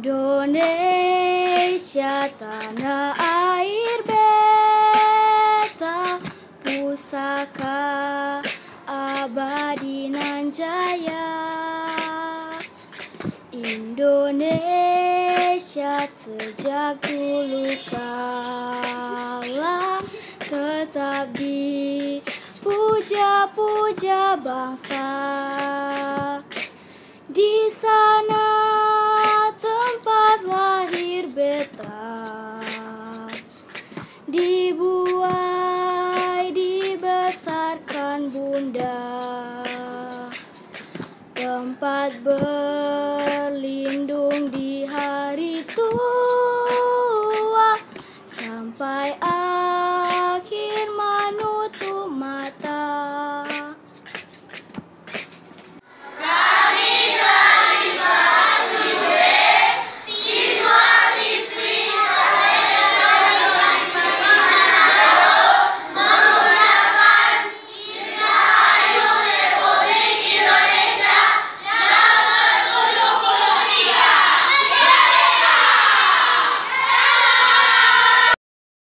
Indonesia tanah air beta, pusaka abadi nan jaya. Indonesia sejak dulu kala tetap dipuja-puja bangsa. Di sana